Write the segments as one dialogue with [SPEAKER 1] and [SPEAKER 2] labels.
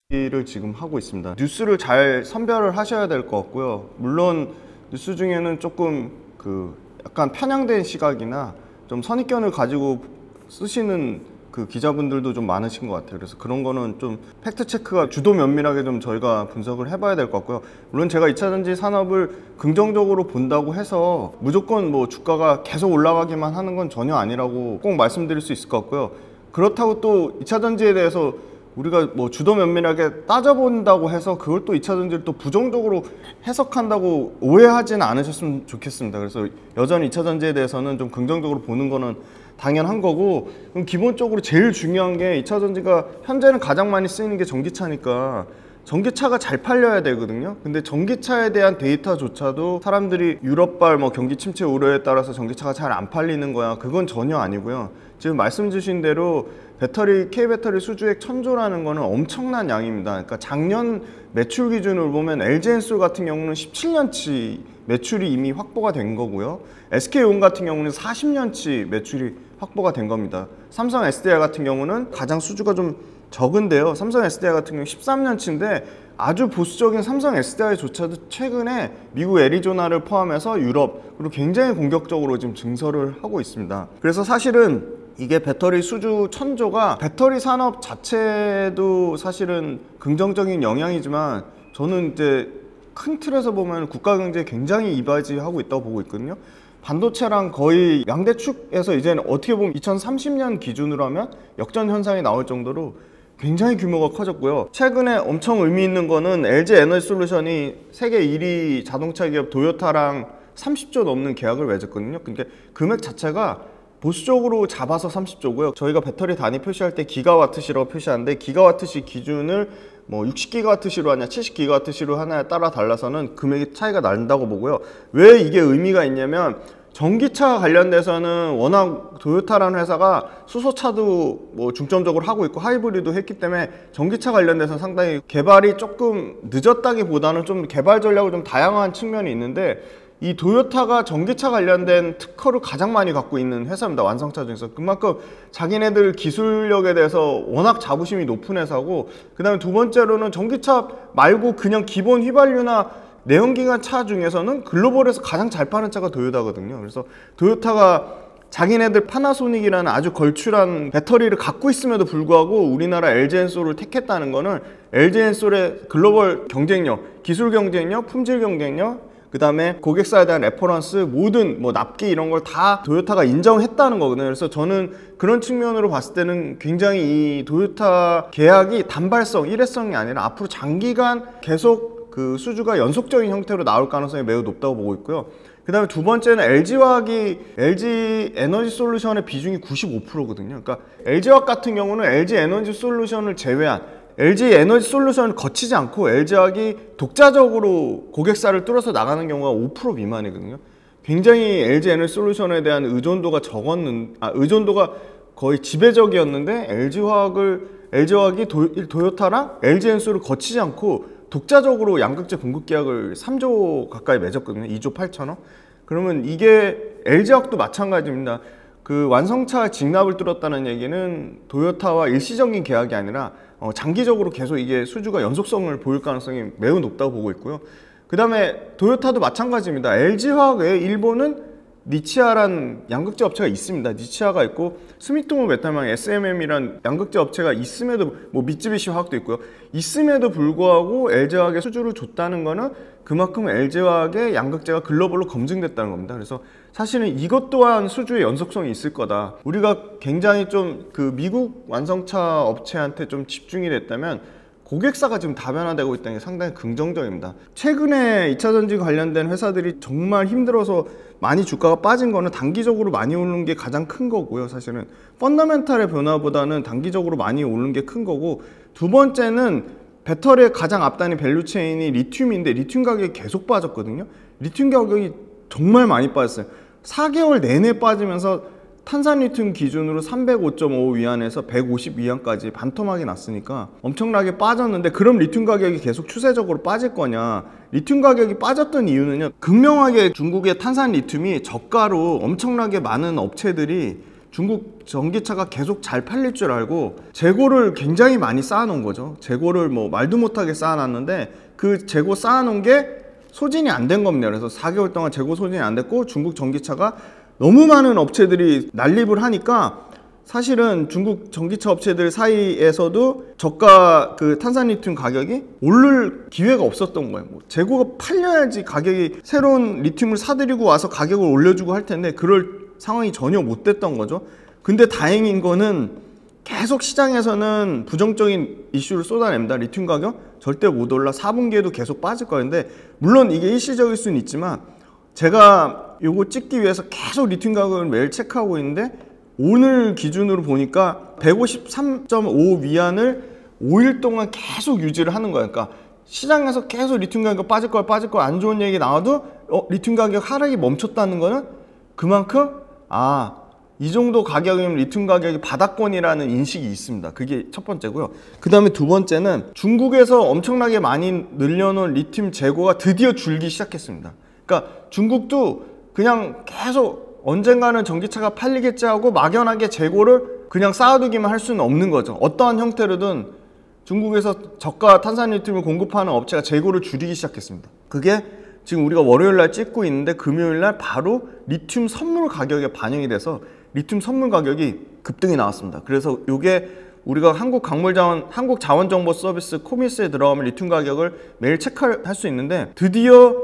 [SPEAKER 1] 를 지금 하고 있습니다. 뉴스를 잘 선별을 하셔야 될 것 같고요. 물론 뉴스 중에는 조금 약간 편향된 시각이나 좀 선입견을 가지고 쓰시는 기자분들도 좀 많으신 것 같아요. 그래서 그런 거는 좀 팩트 체크가 주도 면밀하게 좀 저희가 분석을 해봐야 될 것 같고요. 물론 제가 2차전지 산업을 긍정적으로 본다고 해서 무조건 뭐 주가가 계속 올라가기만 하는 건 전혀 아니라고 꼭 말씀드릴 수 있을 것 같고요. 그렇다고 또 2차전지에 대해서 우리가 뭐 주도 면밀하게 따져본다고 해서 그걸 또 2차전지를 또 부정적으로 해석한다고 오해하지는 않으셨으면 좋겠습니다. 그래서 여전히 2차전지에 대해서는 좀 긍정적으로 보는 거는 당연한 거고, 그럼 기본적으로 제일 중요한 게 2차전지가 현재는 가장 많이 쓰이는 게 전기차니까 전기차가 잘 팔려야 되거든요. 근데 전기차에 대한 데이터조차도 사람들이 유럽발 뭐 경기 침체 우려에 따라서 전기차가 잘 안 팔리는 거야, 그건 전혀 아니고요. 지금 말씀 주신 대로 K배터리 수주액 1000조라는 거는 엄청난 양입니다. 그러니까 작년 매출 기준으로 보면 LG엔솔 같은 경우는 17년치 매출이 이미 확보가 된 거고요. SK온 같은 경우는 40년치 매출이 확보가 된 겁니다. 삼성 SDI 같은 경우는 가장 수주가 좀 적은데요. 삼성 SDI 같은 경우 13년치인데 아주 보수적인 삼성 SDI조차도 최근에 미국 애리조나를 포함해서 유럽, 그리고 굉장히 공격적으로 지금 증설을 하고 있습니다. 그래서 사실은 이게 배터리 수주 1000조가 배터리 산업 자체도 사실은 긍정적인 영향이지만, 저는 이제 큰 틀에서 보면 국가 경제에 굉장히 이바지하고 있다고 보고 있거든요. 반도체랑 거의 양대축에서 이제는 어떻게 보면 2030년 기준으로 하면 역전 현상이 나올 정도로 굉장히 규모가 커졌고요. 최근에 엄청 의미 있는 거는 LG 에너지솔루션이 세계 1위 자동차 기업 도요타랑 30조 넘는 계약을 맺었거든요. 그러니까 금액 자체가 보수적으로 잡아서 30조고요. 저희가 배터리 단위 표시할 때 기가와트시라고 표시하는데, 기가와트시 기준을 뭐 60기가와트시로 하냐 70기가와트시로 하냐에 따라 달라서는 금액이 차이가 난다고 보고요. 왜 이게 의미가 있냐면, 전기차 관련돼서는 워낙 도요타라는 회사가 수소차도 뭐 중점적으로 하고 있고 하이브리드도 했기 때문에 전기차 관련돼서 상당히 개발이 조금 늦었다기보다는 좀 개발 전략을 좀 다양한 측면이 있는데, 이 도요타가 전기차 관련된 특허를 가장 많이 갖고 있는 회사입니다. 완성차 중에서. 그만큼 자기네들 기술력에 대해서 워낙 자부심이 높은 회사고, 그 다음에 두 번째로는 전기차 말고 그냥 기본 휘발유나 내연기관 차 중에서는 글로벌에서 가장 잘 파는 차가 도요타거든요. 그래서 도요타가 자기네들 파나소닉이라는 아주 걸출한 배터리를 갖고 있음에도 불구하고 우리나라 LG엔솔을 택했다는 거는 LG엔솔의 글로벌 경쟁력, 기술 경쟁력, 품질 경쟁력, 그 다음에 고객사에 대한 레퍼런스, 모든 뭐 납기 이런 걸 다 도요타가 인정했다는 거거든요. 그래서 저는 그런 측면으로 봤을 때는 굉장히 이 도요타 계약이 단발성, 일회성이 아니라 앞으로 장기간 계속 그 수주가 연속적인 형태로 나올 가능성이 매우 높다고 보고 있고요. 그 다음에 두 번째는 LG화학이 LG 에너지 솔루션의 비중이 95%거든요. 그러니까 LG화학 같은 경우는 LG 에너지 솔루션을 제외한 LG 에너지 솔루션을 거치지 않고 LG화학이 독자적으로 고객사를 뚫어서 나가는 경우가 5% 미만이거든요. 굉장히 LG 에너지 솔루션에 대한 의존도가 의존도가 거의 지배적이었는데, LG화학이 도요타랑 LG엔솔을 거치지 않고 독자적으로 양극재 공급 계약을 3조 가까이 맺었거든요. 2조 8천억. 그러면 이게 LG화학도 마찬가지입니다. 그 완성차 직납을 뚫었다는 얘기는 도요타와 일시적인 계약이 아니라 장기적으로 계속 이게 수주가 연속성을 보일 가능성이 매우 높다고 보고 있고요. 그 다음에 도요타도 마찬가지입니다. LG화학 외에 일본은 니치아란 양극재 업체가 있습니다. 니치아가 있고 스미토모 메탈망 SMM이란 양극재 업체가 있음에도, 뭐 미쯔비시 화학도 있고요. 있음에도 불구하고 LG화학에 수주를 줬다는 거는 그만큼 LG화학의 양극재가 글로벌로 검증됐다는 겁니다. 그래서 사실은 이것 또한 수주의 연속성이 있을 거다. 우리가 굉장히 좀 그 미국 완성차 업체한테 좀 집중이 됐다면 고객사가 지금 다변화되고 있다는 게 상당히 긍정적입니다. 최근에 2차전지 관련된 회사들이 정말 힘들어서 많이 주가가 빠진 거는 단기적으로 많이 오르는 게 가장 큰 거고요. 사실은 펀더멘탈의 변화보다는 단기적으로 많이 오르는 게 큰 거고, 두 번째는 배터리의 가장 앞단인 밸류체인이 리튬인데 리튬 가격이 계속 빠졌거든요. 리튬 가격이 정말 많이 빠졌어요. 4개월 내내 빠지면서 탄산리튬 기준으로 305.5 위안에서 150 위안까지 반토막이 났으니까 엄청나게 빠졌는데, 그럼 리튬 가격이 계속 추세적으로 빠질 거냐? 리튬 가격이 빠졌던 이유는요, 극명하게 중국의 탄산리튬이 저가로 엄청나게 많은 업체들이 중국 전기차가 계속 잘 팔릴 줄 알고 재고를 굉장히 많이 쌓아놓은 거죠. 재고를 뭐 말도 못하게 쌓아놨는데 그 재고 쌓아놓은 게 소진이 안 된 겁니다. 그래서 4개월 동안 재고 소진이 안 됐고 중국 전기차가 너무 많은 업체들이 난립을 하니까 사실은 중국 전기차 업체들 사이에서도 저가 그 탄산리튬 가격이 오를 기회가 없었던 거예요. 뭐 재고가 팔려야지 가격이 새로운 리튬을 사들이고 와서 가격을 올려주고 할 텐데 그럴 상황이 전혀 못 됐던 거죠. 근데 다행인 거는 계속 시장에서는 부정적인 이슈를 쏟아냅니다. 리튬 가격 절대 못 올라 4분기에도 계속 빠질 거였는데 물론 이게 일시적일 수는 있지만 제가 요거 찍기 위해서 계속 리튬 가격을 매일 체크하고 있는데 오늘 기준으로 보니까 153.5 위안을 5일 동안 계속 유지를 하는 거예요. 그러니까 시장에서 계속 리튬 가격 빠질 거야 안 좋은 얘기 나와도 리튬 가격 하락이 멈췄다는 거는 그만큼 이 정도 가격이면 리튬 가격이 바닥권이라는 인식이 있습니다. 그게 첫 번째고요. 그 다음에 두 번째는 중국에서 엄청나게 많이 늘려놓은 리튬 재고가 드디어 줄기 시작했습니다. 그러니까 중국도 그냥 계속 언젠가는 전기차가 팔리겠지 하고 막연하게 재고를 그냥 쌓아두기만 할 수는 없는 거죠. 어떠한 형태로든 중국에서 저가 탄산리튬을 공급하는 업체가 재고를 줄이기 시작했습니다. 그게 지금 우리가 월요일날 찍고 있는데 금요일날 바로 리튬 선물 가격에 반영이 돼서 리튬 선물 가격이 급등이 나왔습니다. 그래서 이게 우리가 한국자원정보서비스 코미스에 들어가면 리튬 가격을 매일 체크할 수 있는데 드디어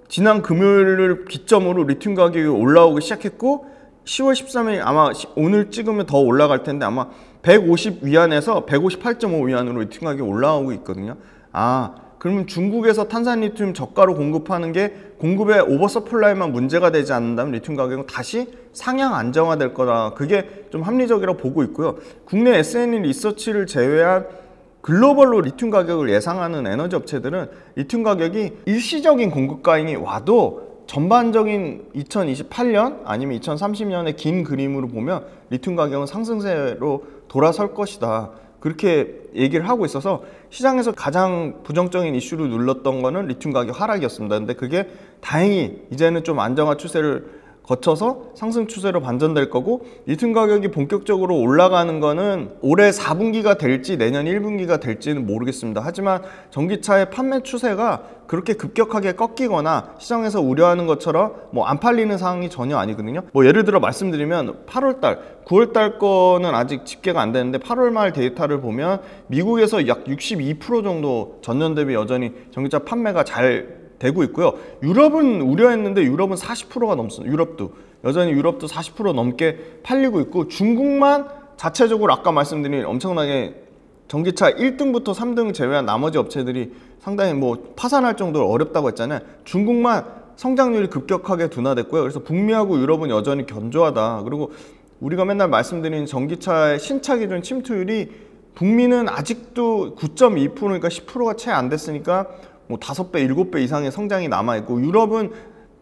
[SPEAKER 1] 지난 금요일을 기점으로 리튬 가격이 올라오기 시작했고 10월 13일 아마 오늘 찍으면 더 올라갈 텐데 아마 150 위안에서 158.5 위안으로 리튬 가격이 올라오고 있거든요. 그러면 중국에서 탄산리튬 저가로 공급하는 게 공급의 오버서플라이만 문제가 되지 않는다면 리튬 가격은 다시 상향 안정화될 거다. 그게 좀 합리적이라고 보고 있고요. 국내 S&E 리서치를 제외한 글로벌로 리튬 가격을 예상하는 에너지 업체들은 리튬 가격이 일시적인 공급가잉이 와도 전반적인 2028년 아니면 2030년의 긴 그림으로 보면 리튬 가격은 상승세로 돌아설 것이다. 그렇게 얘기를 하고 있어서 시장에서 가장 부정적인 이슈로 눌렀던 거는 리튬 가격 하락이었습니다. 근데 그게 다행히 이제는 좀 안정화 추세를 거쳐서 상승 추세로 반전될 거고 리튬 가격이 본격적으로 올라가는 거는 올해 4분기가 될지 내년 1분기가 될지는 모르겠습니다. 하지만 전기차의 판매 추세가 그렇게 급격하게 꺾이거나 시장에서 우려하는 것처럼 뭐 안 팔리는 상황이 전혀 아니거든요. 뭐 예를 들어 말씀드리면 8월달, 9월달 거는 아직 집계가 안 되는데 8월 말 데이터를 보면 미국에서 약 62% 정도 전년 대비 여전히 전기차 판매가 잘 되고 있고요. 유럽은 우려했는데 유럽은 40%가 넘습니다. 여전히 유럽도 40% 넘게 팔리고 있고 중국만 자체적으로 아까 말씀드린 엄청나게 전기차 1등부터 3등 제외한 나머지 업체들이 상당히 뭐 파산할 정도로 어렵다고 했잖아요. 중국만 성장률이 급격하게 둔화됐고요. 그래서 북미하고 유럽은 여전히 견조하다. 그리고 우리가 맨날 말씀드린 전기차의 신차 기준 침투율이 북미는 아직도 9.2% 그러니까 10%가 채 안 됐으니까 뭐 5배, 7배 이상의 성장이 남아있고 유럽은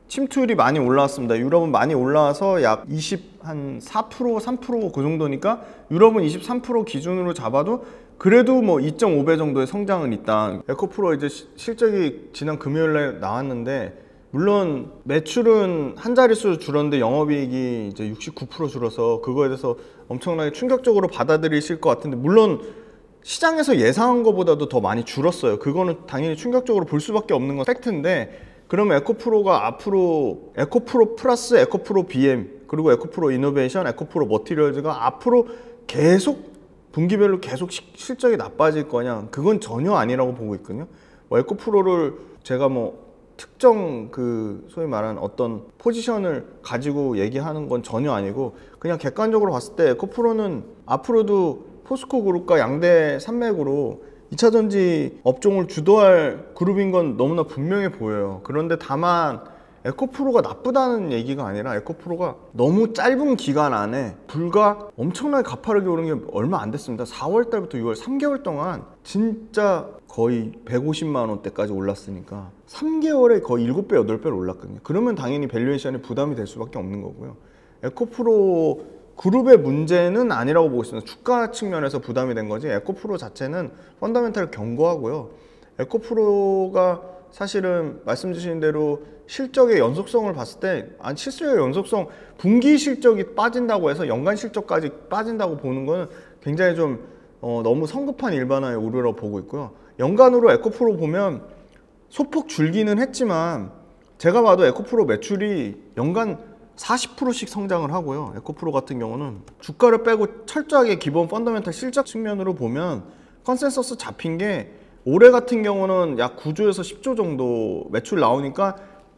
[SPEAKER 1] 침투율이 많이 올라왔습니다. 유럽은 많이 올라와서 약 4%, 3% 그 정도니까 유럽은 23% 기준으로 잡아도 그래도 뭐 2.5배 정도의 성장은 있다. 에코프로 이제 실적이 지난 금요일에 나왔는데 물론 매출은 한 자릿수 줄었는데 영업이익이 이제 69% 줄어서 그거에 대해서 엄청나게 충격적으로 받아들이실 것 같은데 물론 시장에서 예상한 것보다도 더 많이 줄었어요. 그거는 당연히 충격적으로 볼 수밖에 없는 건 팩트인데 그러면 에코프로가 앞으로 에코프로 플러스 에코프로 BM 그리고 에코프로 이노베이션, 에코프로 머티리얼즈가 앞으로 계속 분기별로 계속 실적이 나빠질 거냐? 그건 전혀 아니라고 보고 있거든요. 뭐 에코프로를 제가 뭐 특정 그 소위 말하는 어떤 포지션을 가지고 얘기하는 건 전혀 아니고 그냥 객관적으로 봤을 때 에코프로는 앞으로도 포스코 그룹과 양대 산맥으로 2차전지 업종을 주도할 그룹인 건 너무나 분명해 보여요. 그런데 다만 에코프로가 나쁘다는 얘기가 아니라 에코프로가 너무 짧은 기간 안에 불과 엄청나게 가파르게 오른 게 얼마 안 됐습니다. 4월 달부터 6월 3개월 동안 진짜 거의 150만 원대까지 올랐으니까 3개월에 거의 7배, 8배로 올랐거든요. 그러면 당연히 밸류에이션에 부담이 될 수밖에 없는 거고요. 에코프로 그룹의 문제는 아니라고 보고 있습니다. 주가 측면에서 부담이 된 거지 에코프로 자체는 펀더멘탈 견고하고요. 에코프로가 사실은 말씀 주신 대로 실적의 연속성을 봤을 때 실적의 연속성 분기 실적이 빠진다고 해서 연간 실적까지 빠진다고 보는 거는 굉장히 좀 너무 성급한 일반화의 오류라고 보고 있고요. 연간으로 에코프로 보면 소폭 줄기는 했지만 제가 봐도 에코프로 매출이 연간 40%씩 성장을 하고요. 에코프로 같은 경우는 주가를 빼고 철저하게 기본 펀더멘탈 실적 측면으로 보면 컨센서스 잡힌 게 올해 같은 경우는 약 9조에서 10조 정도 매출 나오니까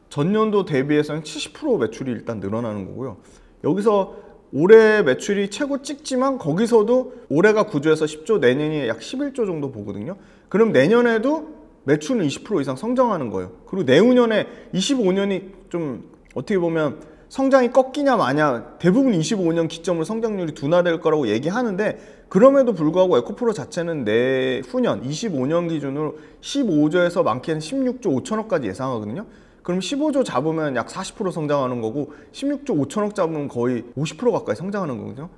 [SPEAKER 1] 전년도 대비해서는 70% 매출이 일단 늘어나는 거고요. 여기서 올해 매출이 최고 찍지만 거기서도 올해가 9조에서 10조, 내년이 약 11조 정도 보거든요. 그럼 내년에도 매출은 20% 이상 성장하는 거예요. 그리고 내후년에 25년이 좀 어떻게 보면 성장이 꺾이냐 마냐, 대부분 25년 기점으로 성장률이 둔화될 거라고 얘기하는데 그럼에도 불구하고 에코프로 자체는 내후년 25년 기준으로 15조에서 많게는 16조 5천억까지 예상하거든요. 그럼 15조 잡으면 약 40% 성장하는 거고 16조 5천억 잡으면 거의 50% 가까이 성장하는 거거든요.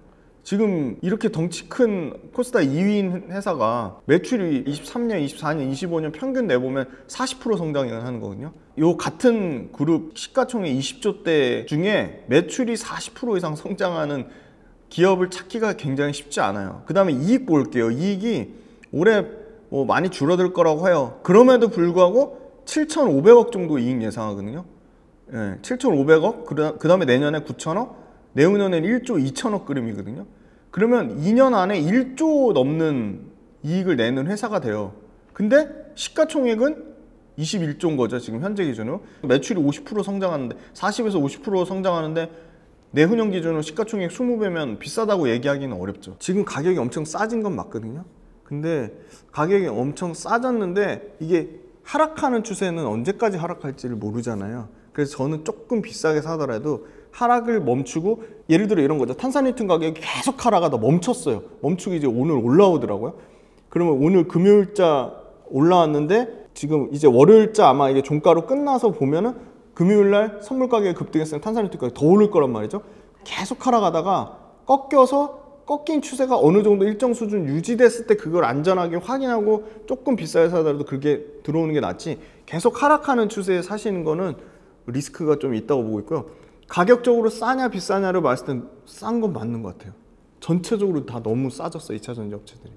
[SPEAKER 1] 지금 이렇게 덩치 큰 코스닥 2위인 회사가 매출이 23년, 24년, 25년 평균 내보면 40% 성장하는 거거든요. 요 같은 그룹 시가총액 20조대 중에 매출이 40% 이상 성장하는 기업을 찾기가 굉장히 쉽지 않아요. 그 다음에 이익 볼게요. 이익이 올해 뭐 많이 줄어들 거라고 해요. 그럼에도 불구하고 7,500억 정도 이익 예상하거든요. 예, 7,500억, 그 다음에 내년에 9천억, 내후년에는 1조 2천억 그림이거든요. 그러면 2년 안에 1조 넘는 이익을 내는 회사가 돼요. 근데 시가총액은 21조인 거죠. 지금 현재 기준으로. 매출이 50% 성장하는데 40에서 50% 성장하는데 내후년 기준으로 시가총액 20배면 비싸다고 얘기하기는 어렵죠. 지금 가격이 엄청 싸진 건 맞거든요. 근데 가격이 엄청 싸졌는데 이게 하락하는 추세는 언제까지 하락할지를 모르잖아요. 그래서 저는 조금 비싸게 사더라도 하락을 멈추고, 예를 들어 이런 거죠. 탄산리튬 가격이 계속 하락하다 멈췄어요. 멈추고 이제 오늘 올라오더라고요. 그러면 오늘 금요일자 올라왔는데 지금 이제 월요일자 아마 이게 종가로 끝나서 보면은 금요일날 선물 가격이 급등했으면 탄산리튬 가격이 더 오를 거란 말이죠. 계속 하락하다가 꺾인 추세가 어느 정도 일정 수준 유지됐을 때 그걸 안전하게 확인하고 조금 비싸게 사더라도 그게 들어오는 게 낫지, 계속 하락하는 추세에 사시는 거는 리스크가 좀 있다고 보고 있고요. 가격적으로 싸냐 비싸냐를 봤을 땐 싼 건 맞는 것 같아요. 전체적으로 다 너무 싸졌어요, 2차 전지 업체들이.